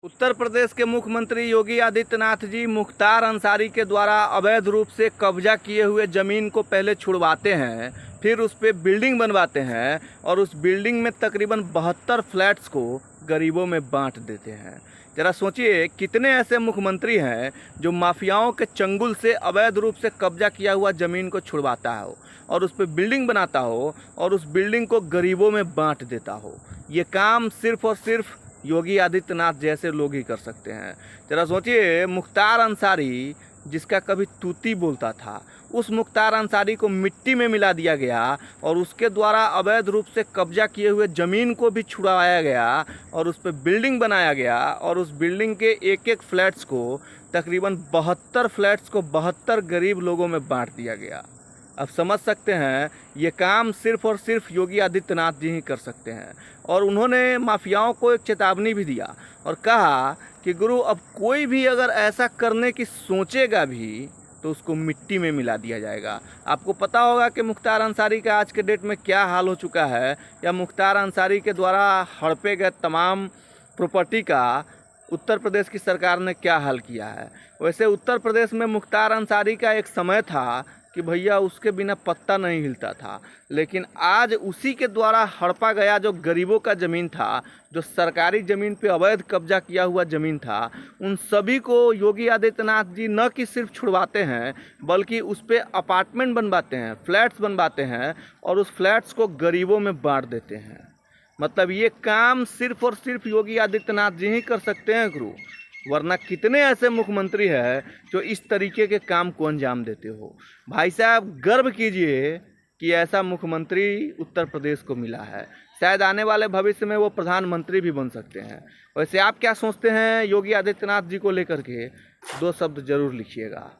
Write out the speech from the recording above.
उत्तर प्रदेश के मुख्यमंत्री योगी आदित्यनाथ जी मुख्तार अंसारी के द्वारा अवैध रूप से कब्जा किए हुए ज़मीन को पहले छुड़वाते हैं, फिर उस पर बिल्डिंग बनवाते हैं और उस बिल्डिंग में तकरीबन 72 फ्लैट्स को गरीबों में बांट देते हैं। ज़रा सोचिए कितने ऐसे मुख्यमंत्री हैं जो माफियाओं के चंगुल से अवैध रूप से कब्जा किया हुआ ज़मीन को छुड़वाता हो और उस पर बिल्डिंग बनाता हो और उस बिल्डिंग को गरीबों में बांट देता हो। ये काम सिर्फ और सिर्फ योगी आदित्यनाथ जैसे लोग ही कर सकते हैं। जरा सोचिए, मुख्तार अंसारी जिसका कभी तूती बोलता था, उस मुख्तार अंसारी को मिट्टी में मिला दिया गया और उसके द्वारा अवैध रूप से कब्जा किए हुए ज़मीन को भी छुड़वाया गया और उस पर बिल्डिंग बनाया गया और उस बिल्डिंग के एक एक फ्लैट्स को तकरीबन 72 फ्लैट्स को 72 गरीब लोगों में बांट दिया गया। अब समझ सकते हैं ये काम सिर्फ और सिर्फ योगी आदित्यनाथ जी ही कर सकते हैं। और उन्होंने माफियाओं को एक चेतावनी भी दिया और कहा कि गुरु, अब कोई भी अगर ऐसा करने की सोचेगा भी तो उसको मिट्टी में मिला दिया जाएगा। आपको पता होगा कि मुख्तार अंसारी का आज के डेट में क्या हाल हो चुका है, या मुख्तार अंसारी के द्वारा हड़पे गए तमाम प्रॉपर्टी का उत्तर प्रदेश की सरकार ने क्या हाल किया है। वैसे उत्तर प्रदेश में मुख्तार अंसारी का एक समय था कि भैया उसके बिना पत्ता नहीं हिलता था, लेकिन आज उसी के द्वारा हड़पा गया जो गरीबों का ज़मीन था, जो सरकारी ज़मीन पे अवैध कब्जा किया हुआ ज़मीन था, उन सभी को योगी आदित्यनाथ जी न कि सिर्फ छुड़वाते हैं बल्कि उस पर अपार्टमेंट बनवाते हैं, फ्लैट्स बनवाते हैं और उस फ्लैट्स को गरीबों में बांट देते हैं। मतलब ये काम सिर्फ और सिर्फ योगी आदित्यनाथ जी ही कर सकते हैं गुरु, वरना कितने ऐसे मुख्यमंत्री हैं जो इस तरीके के काम को अंजाम देते हो। भाई साहब, गर्व कीजिए कि ऐसा मुख्यमंत्री उत्तर प्रदेश को मिला है। शायद आने वाले भविष्य में वो प्रधानमंत्री भी बन सकते हैं। वैसे आप क्या सोचते हैं योगी आदित्यनाथ जी को लेकर के? 2 शब्द जरूर लिखिएगा।